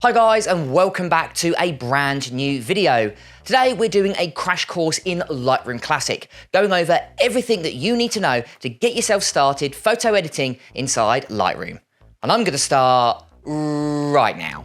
Hi guys, and welcome back to a brand new video. Today we're doing a crash course in Lightroom Classic, going over everything that you need to know to get yourself started photo editing inside Lightroom. And I'm going to start right now.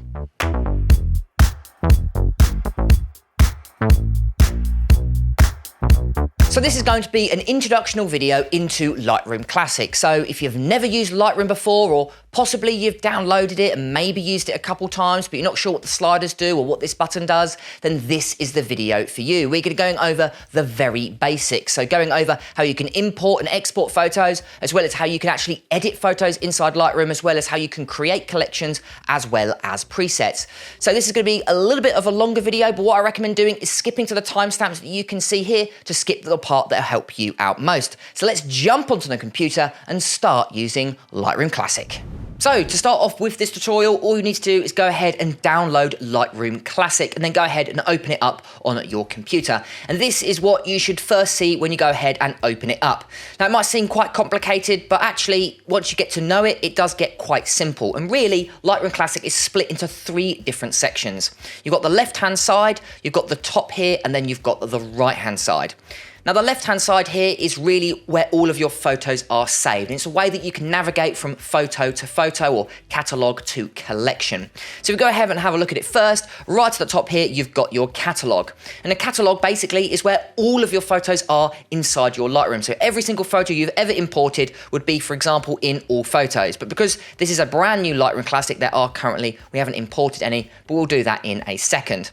So this is going to be an introductional video into Lightroom Classic. So if you've never used Lightroom before, or possibly you've downloaded it and maybe used it a couple times, but you're not sure what the sliders do or what this button does, then this is the video for you. We're going to be going over the very basics. So going over how you can import and export photos, as well as how you can actually edit photos inside Lightroom, as well as how you can create collections, as well as presets. So this is going to be a little bit of a longer video, but what I recommend doing is skipping to the timestamps that you can see here to skip the part that'll help you out most. So let's jump onto the computer and start using Lightroom Classic. So to start off with this tutorial, all you need to do is go ahead and download Lightroom Classic and then go ahead and open it up on your computer. And this is what you should first see when you go ahead and open it up. Now it might seem quite complicated, but actually once you get to know it, it does get quite simple. And really, Lightroom Classic is split into three different sections. You've got the left-hand side, you've got the top here, and then you've got the right-hand side. Now the left-hand side here is really where all of your photos are saved. And it's a way that you can navigate from photo to photo or catalog to collection. So we go ahead and have a look at it first. Right at the top here, you've got your catalog. And a catalog basically is where all of your photos are inside your Lightroom. So every single photo you've ever imported would be, for example, in all photos. But because this is a brand new Lightroom Classic, we haven't imported any, but we'll do that in a second.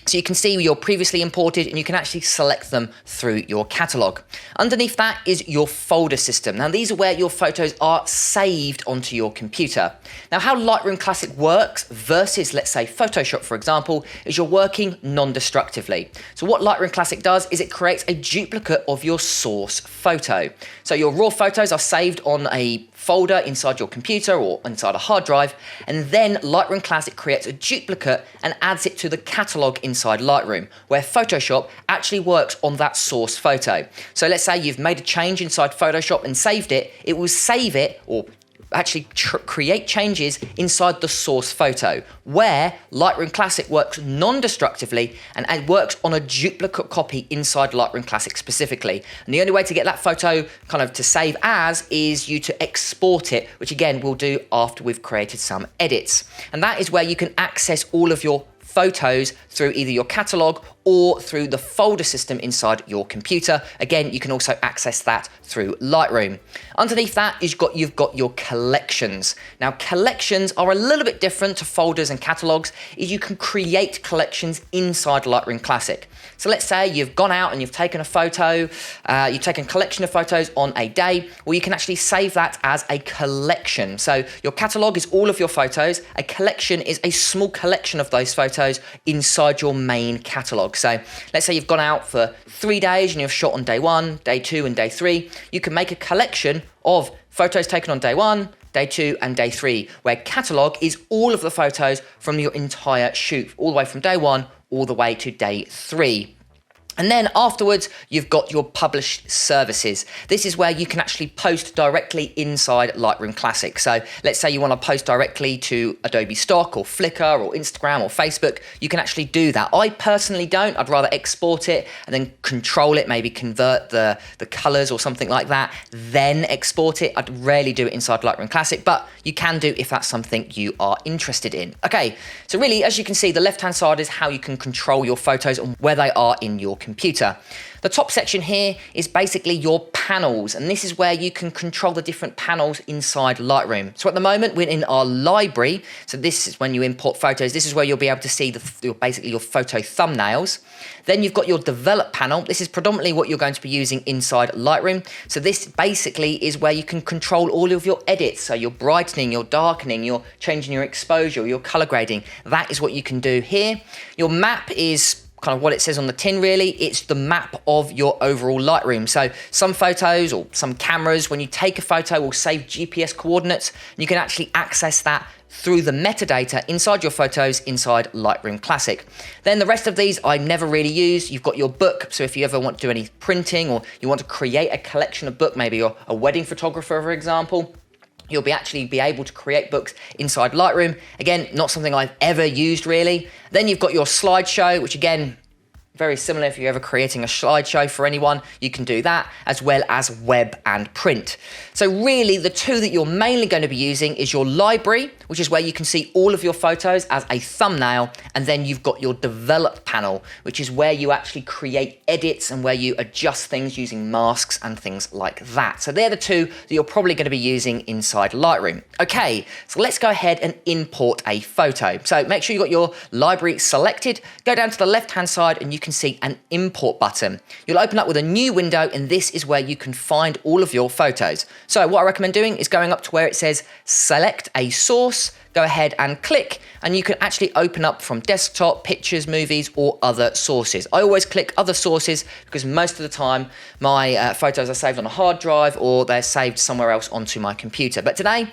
So you can see your previously imported and you can actually select them through your catalog. Underneath that is your folder system. Now these are where your photos are saved onto your computer. Now how Lightroom Classic works versus, let's say, Photoshop, for example, is you're working non-destructively. So what Lightroom Classic does is it creates a duplicate of your source photo. So your raw photos are saved on a folder inside your computer or inside a hard drive, and then Lightroom Classic creates a duplicate and adds it to the catalog inside Lightroom, where Photoshop actually works on that source photo. So let's say you've made a change inside Photoshop and saved it, it will save it or actually create changes inside the source photo, where Lightroom Classic works non-destructively and works on a duplicate copy inside Lightroom Classic specifically. And the only way to get that photo kind of to save as is you to export it, which again we'll do after we've created some edits. And that is where you can access all of your photos through either your catalog or through the folder system inside your computer. Again, you can also access that through Lightroom. Underneath that is you've got your collections. Now, collections are a little bit different to folders and catalogs, is you can create collections inside Lightroom Classic. So let's say you've gone out and you've taken a photo, you've taken a collection of photos on a day, well, you can actually save that as a collection. So your catalog is all of your photos, a collection is a small collection of those photos inside your main catalog. So let's say you've gone out for 3 days and you've shot on day 1, day 2 and day 3. You can make a collection of photos taken on day 1, day 2 and day 3, where catalog is all of the photos from your entire shoot, all the way from day 1 all the way to day 3. And then afterwards, you've got your published services. This is where you can actually post directly inside Lightroom Classic. So let's say you want to post directly to Adobe Stock or Flickr or Instagram or Facebook. You can actually do that. I personally don't. I'd rather export it and then control it, maybe convert the colors or something like that, then export it. I'd rarely do it inside Lightroom Classic, but you can do if that's something you are interested in. Okay, so really, as you can see, the left-hand side is how you can control your photos and where they are in your computer. The top section here is basically your panels, and this is where you can control the different panels inside Lightroom. So at the moment we're in our library, so this is when you import photos, this is where you'll be able to see basically your photo thumbnails. Then you've got your develop panel. This is predominantly what you're going to be using inside Lightroom. So this basically is where you can control all of your edits, so your brightening, your darkening, your changing your exposure, your color grading. That is what you can do here. Your map is kind of what it says on the tin, really. It's the map of your overall Lightroom. So some photos or some cameras, when you take a photo, will save GPS coordinates. And you can actually access that through the metadata inside your photos inside Lightroom Classic. Then the rest of these I never really use. You've got your book, so if you ever want to do any printing or you want to create a collection of book, maybe you're a wedding photographer, for example, you'll actually be able to create books inside Lightroom. Again, not something I've ever used really. Then you've got your slideshow, which again, very similar. If you're ever creating a slideshow for anyone, you can do that, as well as web and print. So really the two that you're mainly going to be using is your library, which is where you can see all of your photos as a thumbnail, and then you've got your develop panel, which is where you actually create edits and where you adjust things using masks and things like that. So they're the two that you're probably going to be using inside Lightroom. Okay, so let's go ahead and import a photo. So make sure you've got your library selected, go down to the left-hand side and you can see an import button. You'll open up with a new window, and this is where you can find all of your photos. So what I recommend doing is going up to where it says select a source, go ahead and click, and you can actually open up from desktop, pictures, movies, or other sources. I always click other sources because most of the time my photos are saved on a hard drive or they're saved somewhere else onto my computer. But today,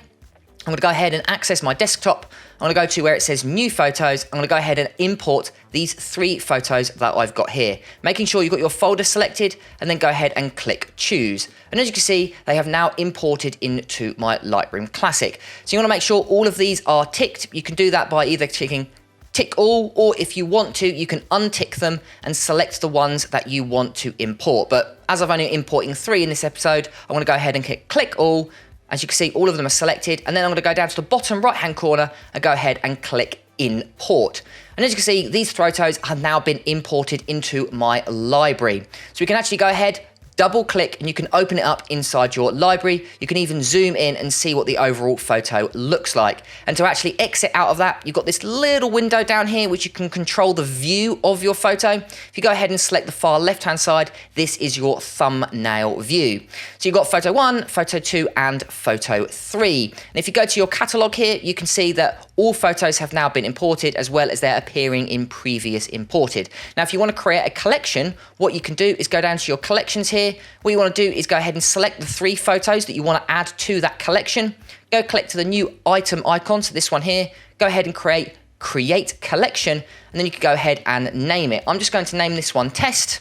I'm going to go ahead and access my desktop. I'm going to go to where it says new photos. I'm going to go ahead and import these 3 photos that I've got here, making sure you've got your folder selected, and then go ahead and click choose. And as you can see, they have now imported into my Lightroom Classic. So you want to make sure all of these are ticked. You can do that by either clicking tick all, or if you want to, you can untick them and select the ones that you want to import. But as I've only importing 3 in this episode, I'm going to go ahead and click all. As you can see, all of them are selected, and then I'm going to go down to the bottom right-hand corner and go ahead and click import. And as you can see, these photos have now been imported into my library. So we can actually go ahead, double click, and you can open it up inside your library. You can even zoom in and see what the overall photo looks like. And to actually exit out of that, you've got this little window down here which you can control the view of your photo. If you go ahead and select the far left-hand side, this is your thumbnail view. So you've got photo 1, photo 2, and photo 3. And if you go to your catalog here, you can see that all photos have now been imported, as well as they're appearing in previous imported. Now, if you want to create a collection, what you can do is go down to your collections here. What you want to do is go ahead and select the 3 photos that you want to add to that collection. Go click to the new item icon, so this one here. Go ahead and create collection, and then you can go ahead and name it. I'm just going to name this one test.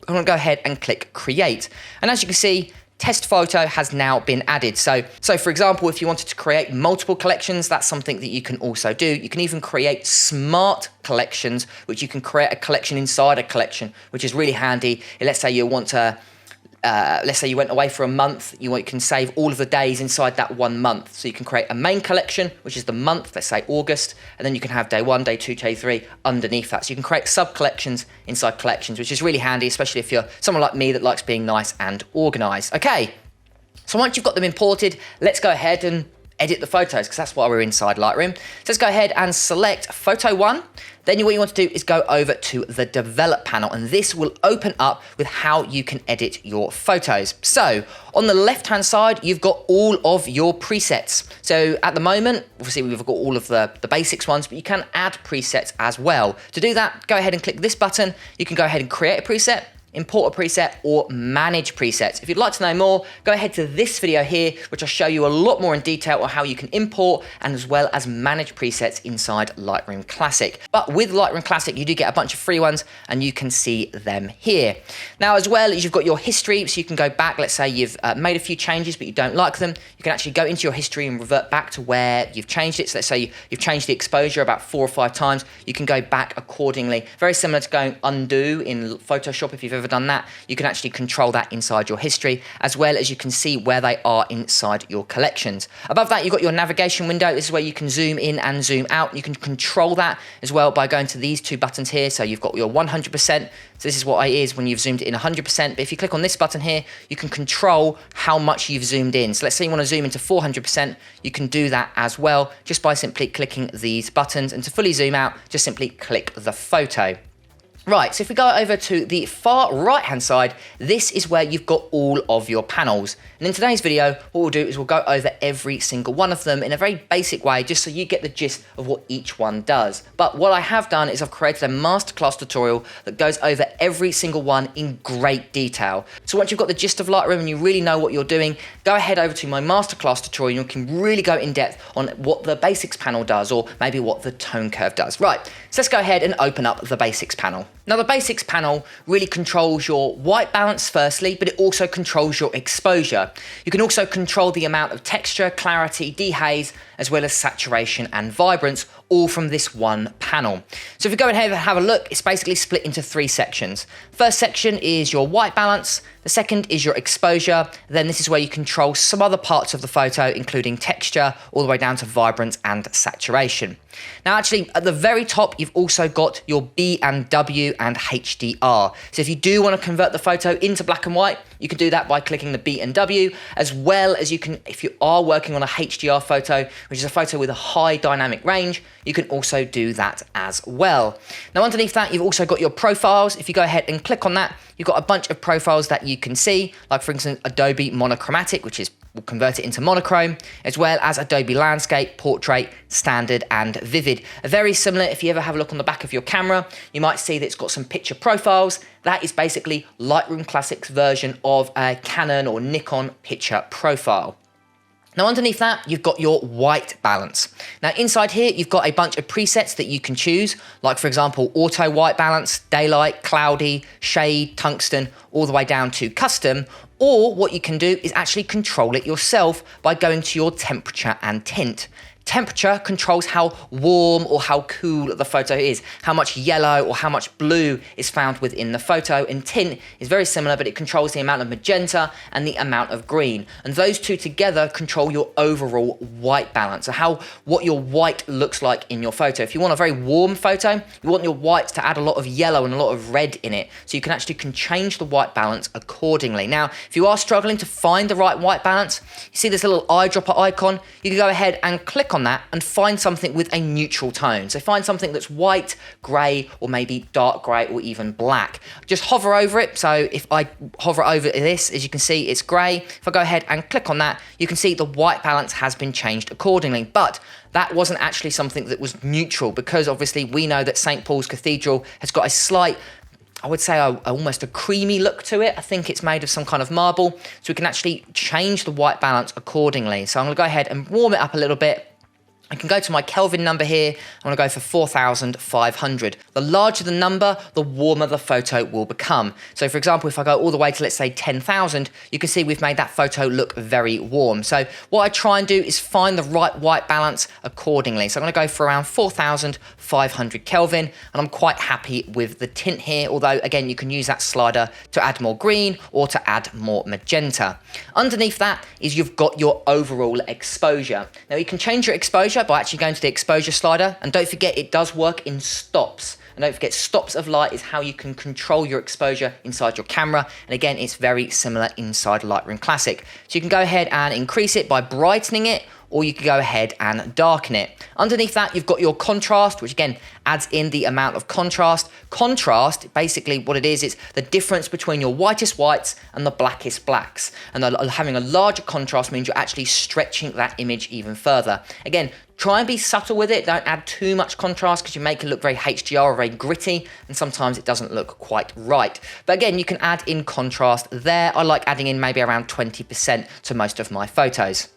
I'm going to go ahead and click create. And as you can see, test photo has now been added. So for example, if you wanted to create multiple collections, that's something that you can also do. You can even create smart collections, which you can create a collection inside a collection, which is really handy. Let's say you want to, let's say you went away for a month, you can save all of the days inside that 1 month. So you can create a main collection, which is the month, let's say August, and then you can have day 1, day 2, day 3 underneath that. So you can create sub-collections inside collections, which is really handy, especially if you're someone like me that likes being nice and organized. Okay, so once you've got them imported, let's go ahead and edit the photos, because that's why we're inside Lightroom. So let's go ahead and select photo 1. Then what you want to do is go over to the develop panel, and this will open up with how you can edit your photos. So on the left-hand side, you've got all of your presets. So at the moment, obviously we've got all of the basics ones, but you can add presets as well. To do that, go ahead and click this button. You can go ahead and create a preset, import a preset, or manage presets. If you'd like to know more, go ahead to this video here, which I'll show you a lot more in detail on how you can import and as well as manage presets inside Lightroom Classic. But with Lightroom Classic, you do get a bunch of free ones and you can see them here. Now, as well as you've got your history, so you can go back, let's say you've made a few changes, but you don't like them. You can actually go into your history and revert back to where you've changed it. So let's say you've changed the exposure about 4 or 5 times. You can go back accordingly. Very similar to going undo in Photoshop. If you've ever done that, you can actually control that inside your history, as well as you can see where they are inside your collections. Above that, you've got your navigation window. This is where you can zoom in and zoom out. You can control that as well by going to these 2 buttons here. So you've got your 100%. So this is what it is when you've zoomed it in 100%. But if you click on this button here, you can control how much you've zoomed in. So let's say you want to zoom into 400%. You can do that as well just by simply clicking these buttons. And to fully zoom out, just simply click the photo. Right, so if we go over to the far right-hand side, this is where you've got all of your panels. And in today's video, what we'll do is we'll go over every single one of them in a very basic way, just so you get the gist of what each one does. But what I have done is I've created a masterclass tutorial that goes over every single one in great detail. So once you've got the gist of Lightroom and you really know what you're doing, go ahead over to my masterclass tutorial and you can really go in depth on what the basics panel does, or maybe what the tone curve does. Right, so let's go ahead and open up the basics panel. Now the basics panel really controls your white balance firstly, but it also controls your exposure. You can also control the amount of texture, clarity, dehaze, as well as saturation and vibrance, all from this one panel. So if we go ahead and have a look, it's basically split into 3 sections. First section is your white balance, the second is your exposure, then this is where you control some other parts of the photo, including texture, all the way down to vibrance and saturation. Now actually, at the very top, you've also got your B and W and HDR. So if you do want to convert the photo into black and white, you can do that by clicking the B and W, as well as you can, if you are working on a HDR photo, which is a photo with a high dynamic range, you can also do that as well. Now underneath that, you've also got your profiles. If you go ahead and click on that, you've got a bunch of profiles that you can see, like for instance, Adobe Monochromatic, which is will convert it into monochrome, as well as Adobe Landscape, Portrait, Standard, and Vivid. Very similar, if you ever have a look on the back of your camera, you might see that it's got some picture profiles. That is basically Lightroom Classic's version of a Canon or Nikon picture profile. Now underneath that, you've got your white balance. Now inside here, you've got a bunch of presets that you can choose, like for example, auto white balance, daylight, cloudy, shade, tungsten, all the way down to custom. Or what you can do is actually control it yourself by going to your temperature and tint. Temperature controls how warm or how cool the photo is, how much yellow or how much blue is found within the photo, and tint is very similar, but it controls the amount of magenta and the amount of green. And those two together control your overall white balance, so what your white looks like in your photo. If you want a very warm photo, you want your whites to add a lot of yellow and a lot of red in it, so you can change the white balance accordingly. Now, if you are struggling to find the right white balance, you see this little eyedropper icon, you can go ahead and click on that and find something with a neutral tone. So find something that's white, grey, or maybe dark grey, or even black. Just hover over it. So if I hover over this, as you can see, it's grey. If I go ahead and click on that, you can see the white balance has been changed accordingly. But that wasn't actually something that was neutral, because obviously we know that St. Paul's Cathedral has got a slight, I would say almost a creamy look to it. I think it's made of some kind of marble. So we can actually change the white balance accordingly. So I'm gonna go ahead and warm it up a little bit. I can go to my Kelvin number here. I'm gonna go for 4,500. The larger the number, the warmer the photo will become. So for example, if I go all the way to, let's say, 10,000, you can see we've made that photo look very warm. So what I try and do is find the right white balance accordingly. So I'm gonna go for around 4,500 Kelvin, and I'm quite happy with the tint here, although again, you can use that slider to add more green or to add more magenta. Underneath that is you've got your overall exposure. Now you can change your exposure by actually going to the exposure slider, and don't forget it does work in stops. And don't forget, stops of light is how you can control your exposure inside your camera. And again, it's very similar inside Lightroom Classic. So you can go ahead and increase it by brightening it, or you can go ahead and darken it. Underneath that, you've got your contrast, which again adds in the amount of contrast. Contrast, basically what it is, it's the difference between your whitest whites and the blackest blacks. And having a larger contrast means you're actually stretching that image even further. Again, try and be subtle with it. Don't add too much contrast, because you make it look very HDR or very gritty, and sometimes it doesn't look quite right. But again, you can add in contrast there. I like adding in maybe around 20% to most of my photos.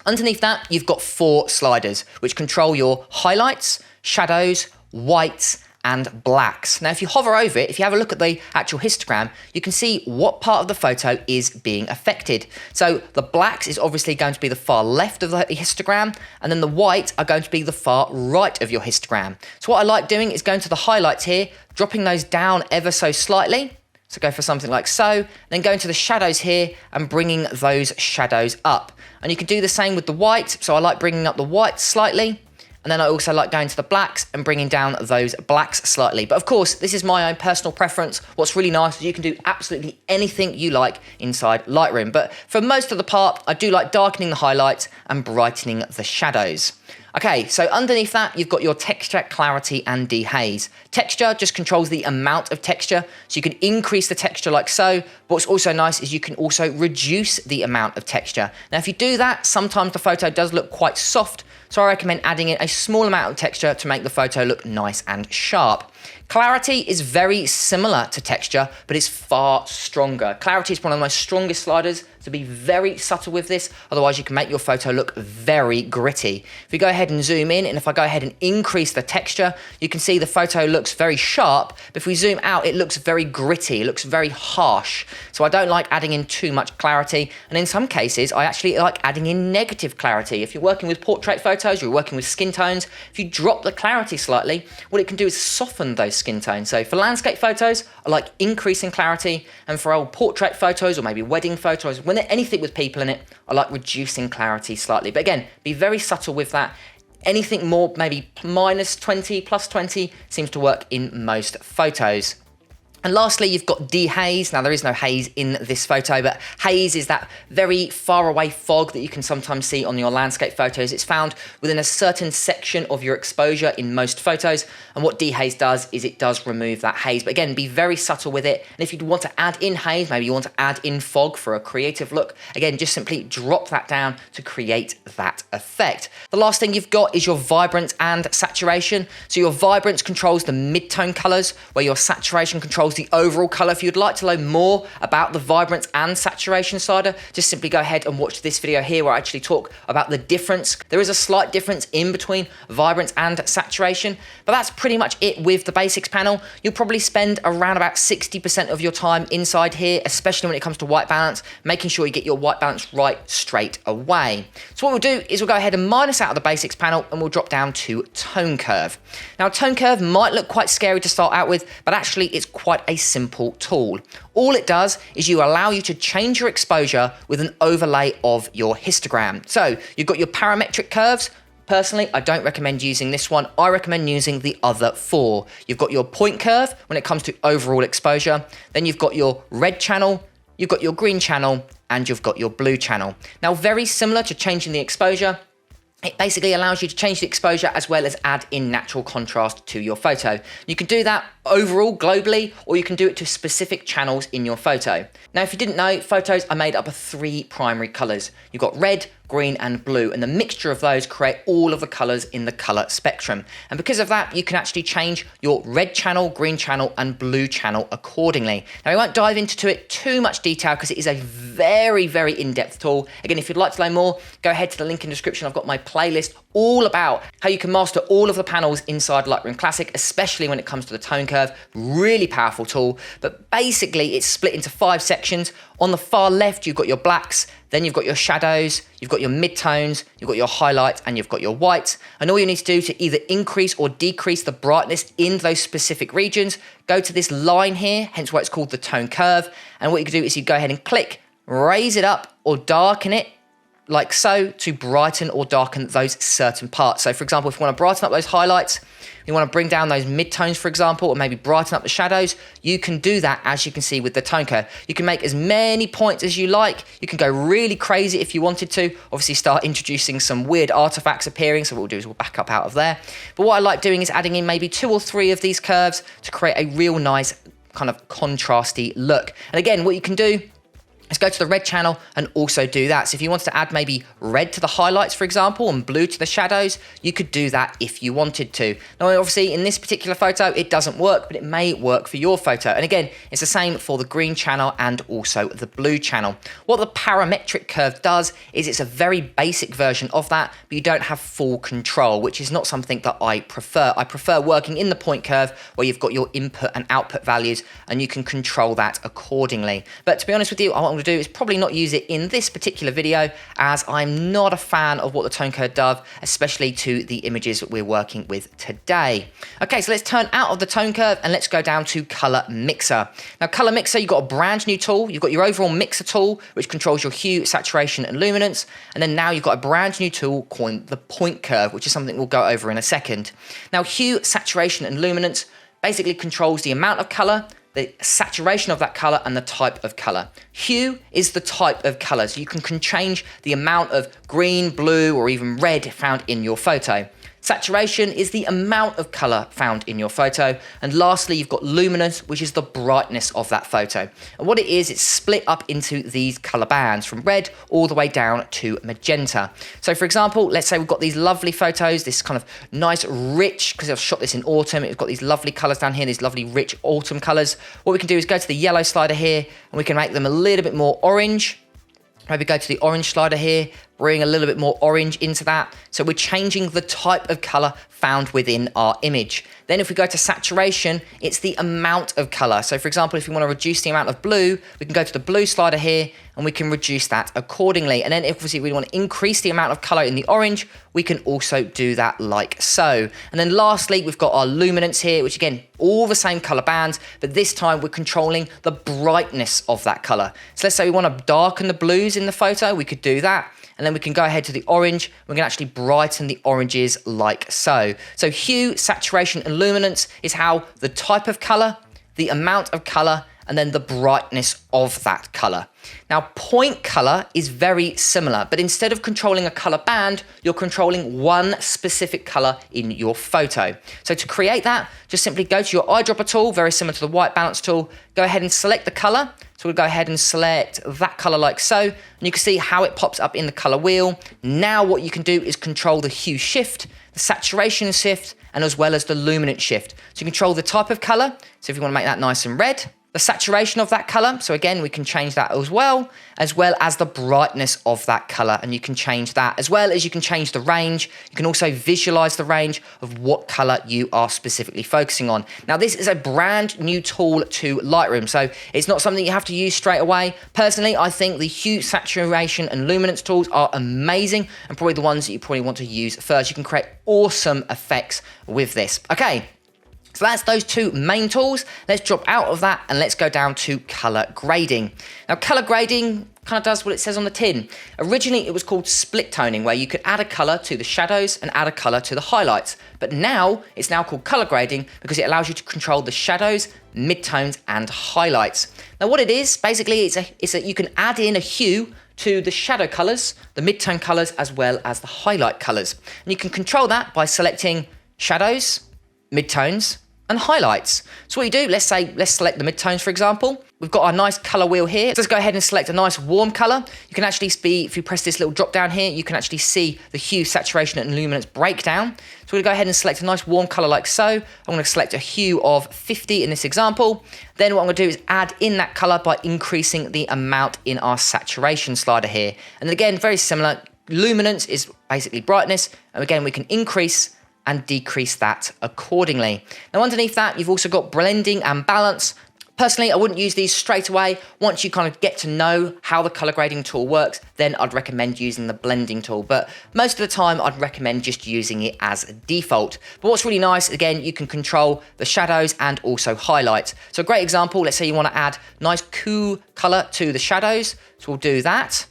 Underneath that, you've got 4 sliders, which control your highlights, shadows, whites, and blacks. Now, if you hover over it, if you have a look at the actual histogram, you can see what part of the photo is being affected. So the blacks is obviously going to be the far left of the histogram, and then the white are going to be the far right of your histogram. So what I like doing is going to the highlights here, dropping those down ever so slightly. So go for something like so, then go into the shadows here and bringing those shadows up. And you can do the same with the white. So I like bringing up the white slightly. And then I also like going to the blacks and bringing down those blacks slightly. But of course, this is my own personal preference. What's really nice is you can do absolutely anything you like inside Lightroom. But for most of the part, I do like darkening the highlights and brightening the shadows. Okay, so underneath that, you've got your texture, clarity, and dehaze. Texture just controls the amount of texture, so you can increase the texture like so. But what's also nice is you can also reduce the amount of texture. Now, if you do that, sometimes the photo does look quite soft, so I recommend adding in a small amount of texture to make the photo look nice and sharp. Clarity is very similar to texture, but it's far stronger. Clarity is one of the most strongest sliders, So be very subtle with this, otherwise you can make your photo look very gritty. If we go ahead and zoom in, and if I go ahead and increase the texture, you can see the photo looks very sharp, but if we zoom out, it looks very gritty, it looks very harsh. So I don't like adding in too much clarity, and in some cases, I actually like adding in negative clarity. If you're working with portrait photos, you're working with skin tones, if you drop the clarity slightly, what it can do is soften those skin tones. So for landscape photos, I like increasing clarity, and for old portrait photos or maybe wedding photos, when anything with people in it, I like reducing clarity slightly. But again, be very subtle with that. Anything more, maybe -20, +20, seems to work in most photos. And lastly, you've got dehaze. Now, there is no haze in this photo, but haze is that very far away fog that you can sometimes see on your landscape photos. It's found within a certain section of your exposure in most photos. And what dehaze does is it does remove that haze. But again, be very subtle with it. And if you want to add in haze, maybe you want to add in fog for a creative look, again, just simply drop that down to create that effect. The last thing you've got is your vibrance and saturation. So your vibrance controls the mid-tone colors, where your saturation controls the overall color. If you'd like to learn more about the vibrance and saturation slider, just simply go ahead and watch this video here where I actually talk about the difference. There is a slight difference in between vibrance and saturation, but that's pretty much it with the basics panel. You'll probably spend around about 60% of your time inside here, especially when it comes to white balance, making sure you get your white balance right straight away. So what we'll do is we'll go ahead and minus out of the basics panel and we'll drop down to tone curve. Now, tone curve might look quite scary to start out with, but actually it's quite a simple tool. All it does is allow you to change your exposure with an overlay of your histogram. So you've got your parametric curves. Personally, I don't recommend using this one. I recommend using the other four. You've got your point curve when it comes to overall exposure. Then you've got your red channel, you've got your green channel, and you've got your blue channel. Now, very similar to changing the exposure, it basically allows you to change the exposure as well as add in natural contrast to your photo. You can do that overall globally, or you can do it to specific channels in your photo. Now, if you didn't know, photos are made up of 3 primary colors. You've got red, green and blue, and the mixture of those create all of the colors in the color spectrum. And because of that, you can actually change your red channel, green channel and blue channel accordingly. Now, we won't dive into it too much detail because it is a very, very in-depth tool. Again, if you'd like to learn more, go ahead to the link in the description. I've got my playlist all about how you can master all of the panels inside Lightroom Classic, especially when it comes to the tone curve. Really powerful tool, but basically it's split into 5 sections. On the far left, you've got your blacks, then you've got your shadows, you've got your midtones, you've got your highlights, and you've got your whites. And all you need to do to either increase or decrease the brightness in those specific regions, go to this line here, hence why it's called the tone curve. And what you can do is you go ahead and click, raise it up or darken it, like so, to brighten or darken those certain parts. So for example, if you want to brighten up those highlights, you want to bring down those midtones, for example, or maybe brighten up the shadows, you can do that, as you can see with the tone curve. You can make as many points as you like. You can go really crazy if you wanted to. Obviously start introducing some weird artifacts appearing. So what we'll do is we'll back up out of there. But what I like doing is adding in maybe 2 or 3 of these curves to create a real nice kind of contrasty look. And again, what you can do, let's go to the red channel and also do that. So if you wanted to add maybe red to the highlights, for example, and blue to the shadows, you could do that if you wanted to. Now, obviously, in this particular photo, it doesn't work, but it may work for your photo. And again, it's the same for the green channel and also the blue channel. What the parametric curve does is it's a very basic version of that, but you don't have full control, which is not something that I prefer. I prefer working in the point curve where you've got your input and output values and you can control that accordingly. But to be honest with you, to do is probably not use it in this particular video, as I'm not a fan of what the tone curve does, especially to the images that we're working with today. Okay, so let's turn out of the tone curve and let's go down to color mixer. Now, color mixer, you've got a brand new tool. You've got your overall mixer tool, which controls your hue, saturation and luminance. And then now you've got a brand new tool called the point curve, which is something we'll go over in a second. Now, hue, saturation and luminance basically controls the amount of color, the saturation of that color and the type of color. Hue is the type of color, so you can change the amount of green, blue, or even red found in your photo. Saturation is the amount of color found in your photo. And lastly, you've got luminance, which is the brightness of that photo. And what it is, it's split up into these color bands from red all the way down to magenta. So for example, let's say we've got these lovely photos, this kind of nice, rich, because I've shot this in autumn, it's got these lovely colors down here, these lovely, rich autumn colors. What we can do is go to the yellow slider here, and we can make them a little bit more orange. Maybe go to the orange slider here, bring a little bit more orange into that. So we're changing the type of color found within our image. Then if we go to saturation, it's the amount of color. So for example, if we want to reduce the amount of blue, we can go to the blue slider here and we can reduce that accordingly. And then if we want to increase the amount of color in the orange, we can also do that like so. And then lastly, we've got our luminance here, which again, all the same color bands, but this time we're controlling the brightness of that color. So let's say we want to darken the blues in the photo, we could do that. And then we can go ahead to the orange. We can actually brighten the oranges like so. So hue, saturation, and luminance is how the type of color, the amount of color, and then the brightness of that color. Now, point color is very similar, but instead of controlling a color band, you're controlling one specific color in your photo. So to create that, just simply go to your eyedropper tool, very similar to the white balance tool, go ahead and select the color. So we'll go ahead and select that color like so, and you can see how it pops up in the color wheel. Now what you can do is control the hue shift, the saturation shift, and as well as the luminance shift. So you control the type of color. So if you want to make that nice and red, the saturation of that color. So again, we can change that as well as the brightness of that color. And you can change that as well as you can change the range. You can also visualize the range of what color you are specifically focusing on. Now, this is a brand new tool to Lightroom. So it's not something you have to use straight away. Personally, I think the hue, saturation, and luminance tools are amazing and probably the ones that you probably want to use first. You can create awesome effects with this. Okay. So that's those two main tools. Let's drop out of that and let's go down to color grading. Now, color grading kind of does what it says on the tin. Originally, it was called split toning, where you could add a color to the shadows and add a color to the highlights. But now, it's now called color grading because it allows you to control the shadows, midtones, and highlights. Now, what it is, basically, you can add in a hue to the shadow colors, the midtone colors, as well as the highlight colors. And you can control that by selecting shadows, midtones, and highlights. So what you do, let's select the midtones, for example. We've got our nice color wheel here. Let's go ahead and select a nice warm color. You can actually if you press this little drop down here, you can actually see the hue, saturation, and luminance breakdown. So we're gonna go ahead and select a nice warm color like so. I'm gonna select a hue of 50 in this example. Then what I'm gonna do is add in that color by increasing the amount in our saturation slider here. And again, very similar. Luminance is basically brightness. And again, we can increase and decrease that accordingly. Now underneath that, you've also got blending and balance. Personally, I wouldn't use these straight away. Once you kind of get to know how the color grading tool works, then I'd recommend using the blending tool. But most of the time, I'd recommend just using it as a default. But what's really nice, again, you can control the shadows and also highlights. So a great example, let's say you want to add nice cool color to the shadows. So we'll do that.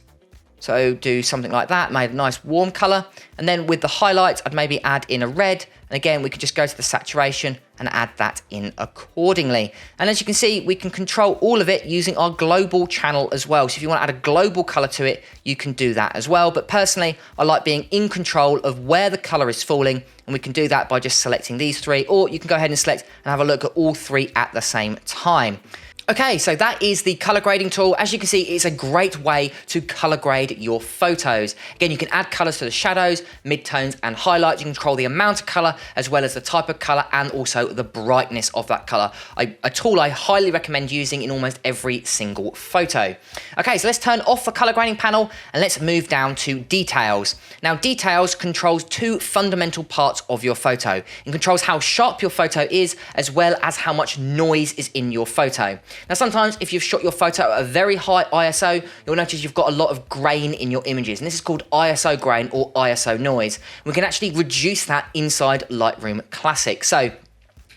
So do something like that, made a nice warm color. And then with the highlights, I'd maybe add in a red. And again, we could just go to the saturation and add that in accordingly. And as you can see, we can control all of it using our global channel as well. So if you want to add a global color to it, you can do that as well. But personally, I like being in control of where the color is falling. And we can do that by just selecting these three, or you can go ahead and select and have a look at all three at the same time. Okay, so that is the color grading tool. As you can see, it's a great way to color grade your photos. Again, you can add colors to the shadows, midtones, and highlights. You can control the amount of color as well as the type of color and also the brightness of that color. A tool I highly recommend using in almost every single photo. Okay, so let's turn off the color grading panel and let's move down to details. Now, details controls two fundamental parts of your photo. It controls how sharp your photo is as well as how much noise is in your photo. Now, sometimes if you've shot your photo at a very high ISO, you'll notice you've got a lot of grain in your images. And this is called ISO grain or ISO noise. We can actually reduce that inside Lightroom Classic. So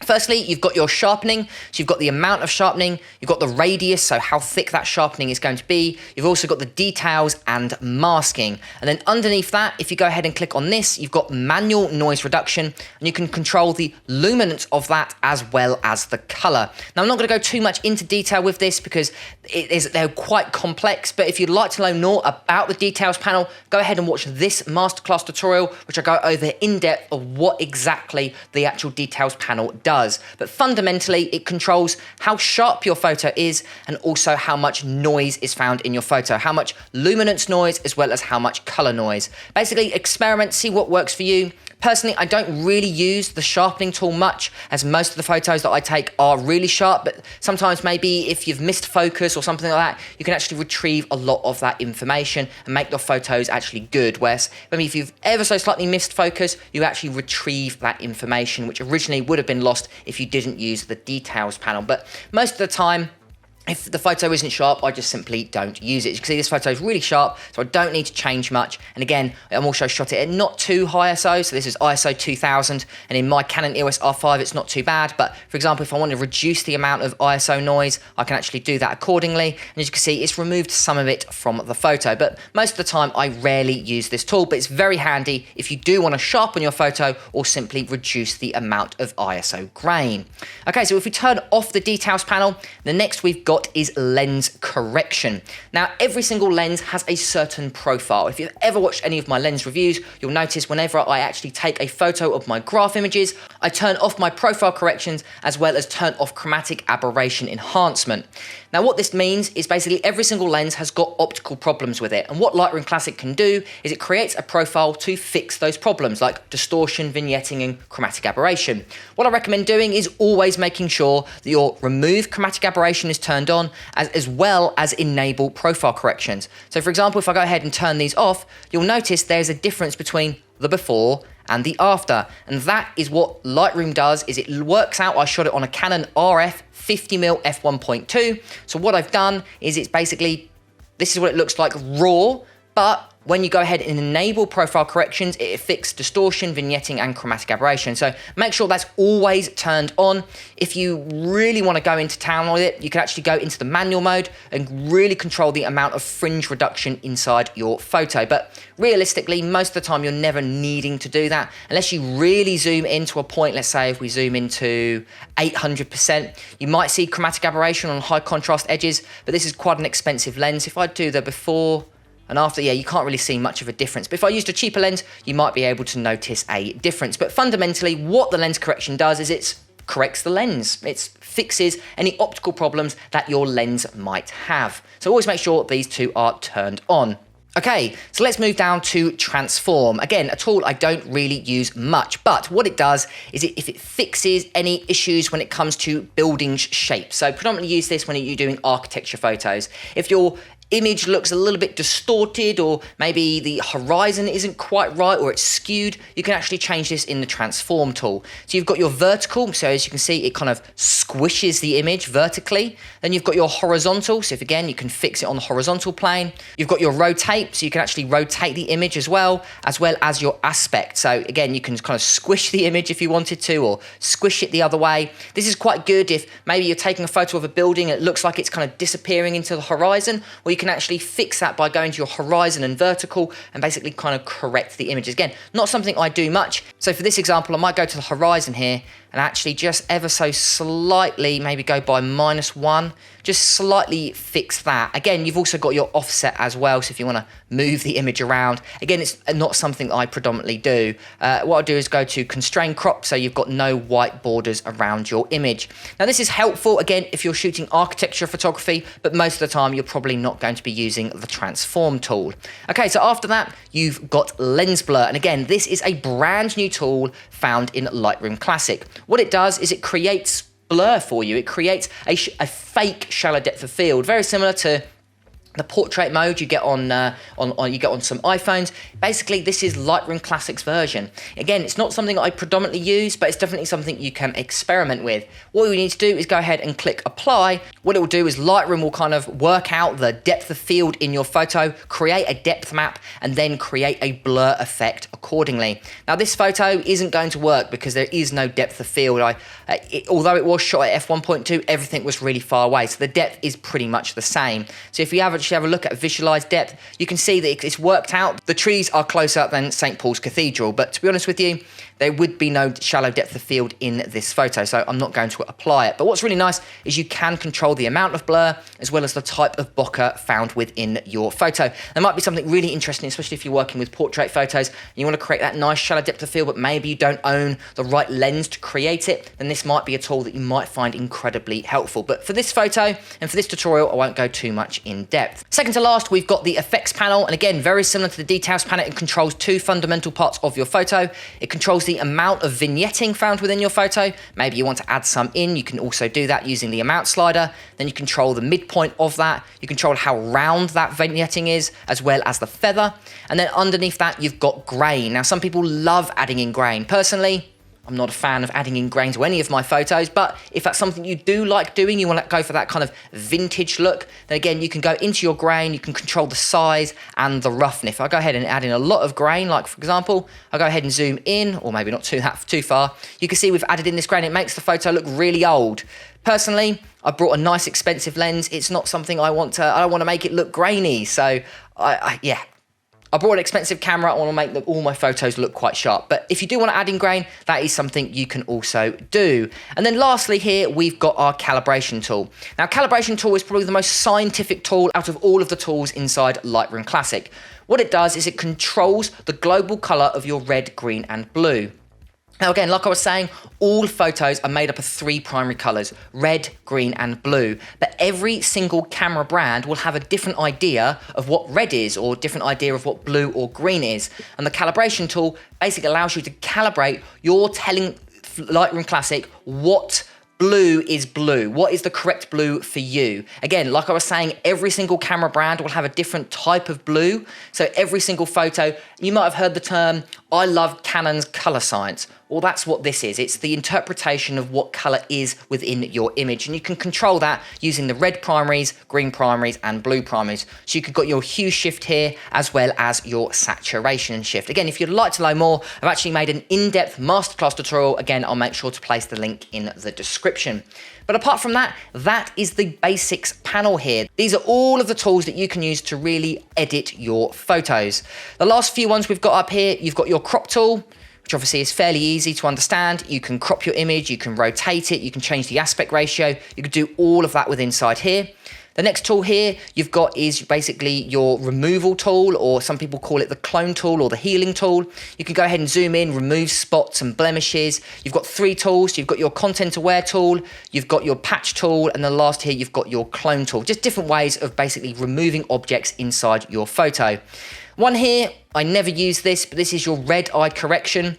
firstly, you've got your sharpening. So you've got the amount of sharpening, you've got the radius, so how thick that sharpening is going to be. You've also got the details and masking. And then underneath that, if you go ahead and click on this, you've got manual noise reduction, and you can control the luminance of that as well as the color. Now, I'm not gonna go too much into detail with this because they're quite complex, but if you'd like to know more about the details panel, go ahead and watch this masterclass tutorial, which I go over in depth of what exactly the actual details panel does. does. But fundamentally, it controls how sharp your photo is and also how much noise is found in your photo, how much luminance noise as well as how much color noise. Basically, experiment, see what works for you. Personally, I don't really use the sharpening tool much, as most of the photos that I take are really sharp, but sometimes maybe if you've missed focus or something like that, you can actually retrieve a lot of that information and make your photos actually good. Whereas maybe if you've ever so slightly missed focus, you actually retrieve that information, which originally would have been lost if you didn't use the details panel. But most of the time, if the photo isn't sharp, I just simply don't use it. As you can see, this photo is really sharp, so I don't need to change much. And again, I'm also shot it at not too high ISO, so this is ISO 2000, and in my Canon EOS R5, it's not too bad. But for example, if I want to reduce the amount of ISO noise, I can actually do that accordingly. And as you can see, it's removed some of it from the photo. But most of the time, I rarely use this tool, but it's very handy if you do want to sharpen your photo or simply reduce the amount of ISO grain. Okay, so if we turn off the details panel, the next we've got is lens correction. Now, every single lens has a certain profile. If you've ever watched any of my lens reviews, you'll notice whenever I actually take a photo of my graph images, I turn off my profile corrections as well as turn off chromatic aberration enhancement. Now, what this means is basically every single lens has got optical problems with it. And what Lightroom Classic can do is it creates a profile to fix those problems like distortion, vignetting, and chromatic aberration. What I recommend doing is always making sure that your remove chromatic aberration is turned on as well as enable profile corrections. So for example, if I go ahead and turn these off, you'll notice there's a difference between the before and the after. And that is what Lightroom does, is it works out, I shot it on a Canon RF 50mm f1.2. So what I've done is it's basically, this is what it looks like raw, but when you go ahead and enable profile corrections, it fixes distortion, vignetting, and chromatic aberration. So make sure that's always turned on. If you really want to go into town with it, you can actually go into the manual mode and really control the amount of fringe reduction inside your photo. But realistically, most of the time, you're never needing to do that unless you really zoom into a point. Let's say if we zoom into 800%, you might see chromatic aberration on high contrast edges, but this is quite an expensive lens. If I do the before and after, yeah, you can't really see much of a difference. But if I used a cheaper lens, you might be able to notice a difference. But fundamentally, what the lens correction does is it corrects the lens. It fixes any optical problems that your lens might have. So always make sure these two are turned on. Okay, so let's move down to transform. Again, a tool I don't really use much, but what it does is if it fixes any issues when it comes to building shape. So predominantly use this when you're doing architecture photos. If your image looks a little bit distorted, or maybe the horizon isn't quite right, or it's skewed, you can actually change this in the transform tool. So you've got your vertical, so as you can see, it kind of squishes the image vertically. Then you've got your horizontal, so if again, you can fix it on the horizontal plane. You've got your rotate, so you can actually rotate the image as well as your aspect. So again, you can kind of squish the image if you wanted to, or squish it the other way. This is quite good if maybe you're taking a photo of a building and it looks like it's kind of disappearing into the horizon, or you can actually fix that by going to your horizon and vertical and basically kind of correct the images. Again, not something I do much. So for this example, I might go to the horizon here and actually just ever so slightly, maybe go by -1, just slightly fix that. Again, you've also got your offset as well, so if you want to move the image around. Again, it's not something I predominantly do. What I'll do is go to constrain crop, so you've got no white borders around your image. Now, this is helpful, again, if you're shooting architecture photography, but most of the time, you're probably not going to be using the transform tool. Okay, so after that, you've got lens blur. And again, this is a brand new tool found in Lightroom Classic. What it does is it creates blur for you. It creates a fake shallow depth of field, very similar to the portrait mode you get on some iPhones. Basically, this is Lightroom Classic's version. Again, it's not something I predominantly use, but it's definitely something you can experiment with. What you need to do is go ahead and click apply. What it will do is Lightroom will kind of work out the depth of field in your photo, create a depth map, and then create a blur effect accordingly. Now, this photo isn't going to work because there is no depth of field. Although it was shot at f1.2, everything was really far away, so the depth is pretty much the same. So if you have a look at visualized depth, you can see that it's worked out. The trees are closer than St. Paul's Cathedral, but to be honest with you, there would be no shallow depth of field in this photo, so I'm not going to apply it. But what's really nice is you can control the amount of blur as well as the type of bokeh found within your photo. There might be something really interesting, especially if you're working with portrait photos and you want to create that nice shallow depth of field, but maybe you don't own the right lens to create it, then this might be a tool that you might find incredibly helpful. But for this photo and for this tutorial, I won't go too much in depth. Second to last, we've got the effects panel, and again, very similar to the details panel, it controls two fundamental parts of your photo. It controls the amount of vignetting found within your photo. Maybe you want to add some in, you can also do that using the amount slider. Then you control the midpoint of that, you control how round that vignetting is, as well as the feather. And then underneath that, you've got grain. Now, some people love adding in grain. Personally, I'm not a fan of adding in grain to any of my photos, but if that's something you do like doing, you want to go for that kind of vintage look, then again, you can go into your grain, you can control the size and the roughness. If I go ahead and add in a lot of grain, like for example, I'll go ahead and zoom in, or maybe not too far, you can see we've added in this grain, it makes the photo look really old. Personally, I brought a nice expensive lens, it's not something I don't want to make it look grainy, so yeah. I brought an expensive camera, I want to make all my photos look quite sharp. But if you do want to add in grain, that is something you can also do. And then lastly here, we've got our calibration tool. Now, calibration tool is probably the most scientific tool out of all of the tools inside Lightroom Classic. What it does is it controls the global color of your red, green, and blue. Now again, like I was saying, all photos are made up of three primary colours, red, green and blue. But every single camera brand will have a different idea of what red is or different idea of what blue or green is. And the calibration tool basically allows you to calibrate, you're telling Lightroom Classic what blue is blue. What is the correct blue for you? Again, like I was saying, every single camera brand will have a different type of blue. So every single photo, you might have heard the term, I love Canon's color science. Well, that's what this is. It's the interpretation of what color is within your image. And you can control that using the red primaries, green primaries, and blue primaries. So you could got your hue shift here, as well as your saturation shift. Again, if you'd like to know more, I've actually made an in-depth masterclass tutorial. Again, I'll make sure to place the link in the description. But apart from that, that is the basics panel here. These are all of the tools that you can use to really edit your photos. The last few ones we've got up here, you've got your crop tool, which obviously is fairly easy to understand. You can crop your image, you can rotate it, you can change the aspect ratio, you can do all of that with inside here. The next tool here you've got is basically your removal tool, or some people call it the clone tool or the healing tool. You can go ahead and zoom in, remove spots and blemishes. You've got three tools. You've got your content aware tool, you've got your patch tool, and the last here you've got your clone tool. Just different ways of basically removing objects inside your photo. One here, I never use this, but this is your red eye correction.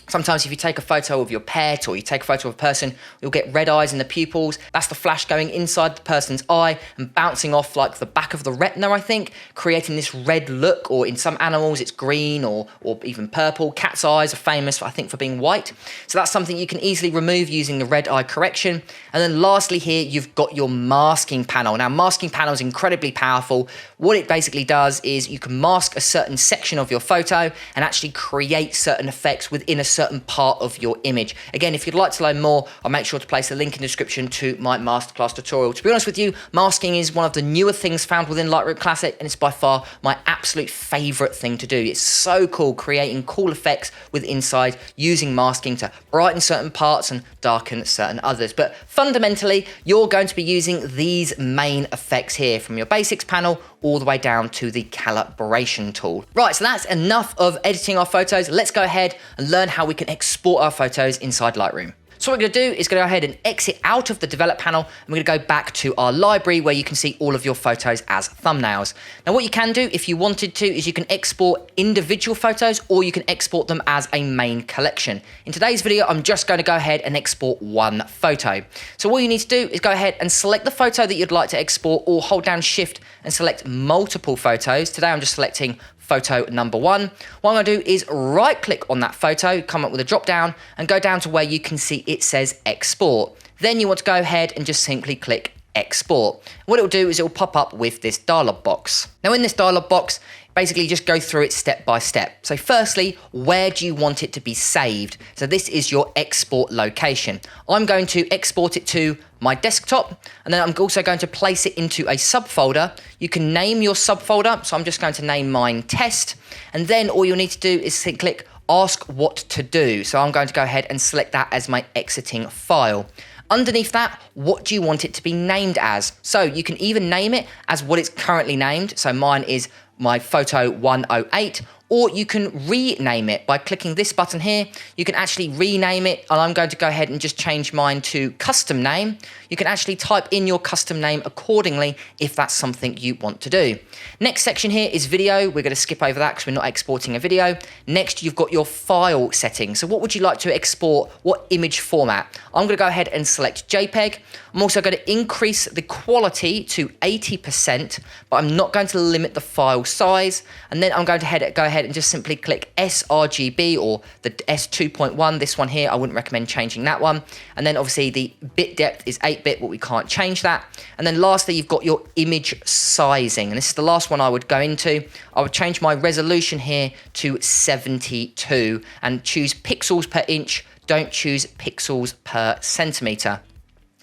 Sometimes if you take a photo of your pet or you take a photo of a person, you'll get red eyes in the pupils. That's the flash going inside the person's eye and bouncing off like the back of the retina, I think, creating this red look, or in some animals it's green or even purple. Cat's eyes are famous, I think, for being white. So that's something you can easily remove using the red eye correction. And then lastly here, you've got your masking panel. Now, masking panel is incredibly powerful. What it basically does is you can mask a certain section of your photo and actually create certain effects within a certain part of your image. Again, if you'd like to learn more, I'll make sure to place a link in the description to my masterclass tutorial. To be honest with you, masking is one of the newer things found within Lightroom Classic, and it's by far my absolute favorite thing to do. It's so cool creating cool effects with inside using masking to brighten certain parts and darken certain others. But fundamentally, you're going to be using these main effects here, from your basics panel all the way down to the calibration tool. Right, so that's enough of editing our photos. Let's go ahead and learn how we can export our photos inside Lightroom. So what we're going to do is go ahead and exit out of the develop panel, and we're going to go back to our library where you can see all of your photos as thumbnails. Now what you can do if you wanted to is you can export individual photos, or you can export them as a main collection. In today's video, I'm just going to go ahead and export one photo. So all you need to do is go ahead and select the photo that you'd like to export, or hold down Shift and select multiple photos. Today I'm just selecting photo number one. What I'm going to do is right click on that photo, come up with a drop down, and go down to where you can see it says export. Then you want to go ahead and just simply click export. What it will do is it will pop up with this dialog box. Now in this dialog box, basically just go through it step by step. So firstly, where do you want it to be saved? So this is your export location. I'm going to export it to my desktop, and then I'm also going to place it into a subfolder. You can name your subfolder, so I'm just going to name mine test, and then all you'll need to do is click ask what to do. So I'm going to go ahead and select that as my exiting file. Underneath that, what do you want it to be named as? So you can either name it as what it's currently named. So mine is my photo 108, or you can rename it by clicking this button here. You can actually rename it, and I'm going to go ahead and just change mine to custom name. You can actually type in your custom name accordingly if that's something you want to do. Next section here is video. We're going to skip over that because we're not exporting a video. Next, you've got your file settings. So what would you like to export? What image format? I'm going to go ahead and select JPEG. I'm also going to increase the quality to 80%, but I'm not going to limit the file size. And then I'm going to go ahead and just simply click sRGB or the S2.1. This one here, I wouldn't recommend changing that one. And then obviously the bit depth is 8-bit, but we can't change that. And then lastly, you've got your image sizing. And this is the last one I would go into. I would change my resolution here to 72 and choose pixels per inch. Don't choose pixels per centimeter.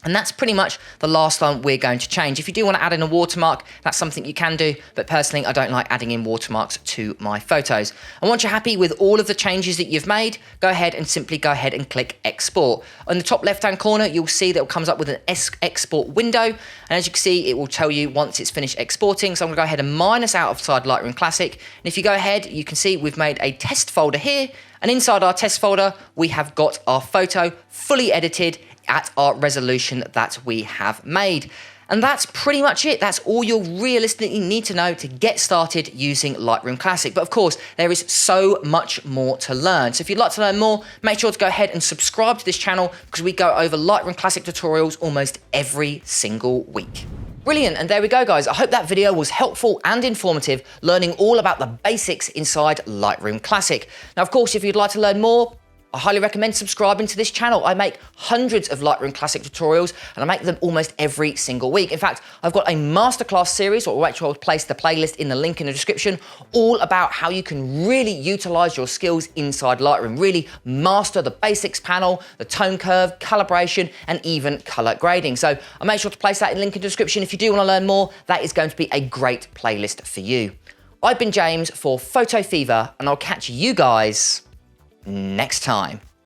And that's pretty much the last one we're going to change. If you do want to add in a watermark, that's something you can do, but personally, I don't like adding in watermarks to my photos. And once you're happy with all of the changes that you've made, go ahead and simply go ahead and click export. On the top left-hand corner, you'll see that it comes up with an export window. And as you can see, it will tell you once it's finished exporting. So I'm gonna go ahead and minus out outside Lightroom Classic. And if you go ahead, you can see we've made a test folder here. And inside our test folder, we have got our photo fully edited at our resolution that we have made. And that's pretty much it. That's all you'll realistically need to know to get started using Lightroom Classic. But of course, there is so much more to learn. So if you'd like to learn more, make sure to go ahead and subscribe to this channel because we go over Lightroom Classic tutorials almost every single week. Brilliant, and there we go guys. I hope that video was helpful and informative, learning all about the basics inside Lightroom Classic. Now of course, if you'd like to learn more, I highly recommend subscribing to this channel. I make hundreds of Lightroom Classic tutorials and I make them almost every single week. In fact, I've got a masterclass series, or actually I'll place the playlist in the link in the description, all about how you can really utilize your skills inside Lightroom, really master the basics panel, the tone curve, calibration, and even color grading. So I'll make sure to place that in the link in the description. If you do want to learn more, that is going to be a great playlist for you. I've been James for Photo Fever, and I'll catch you guys next time.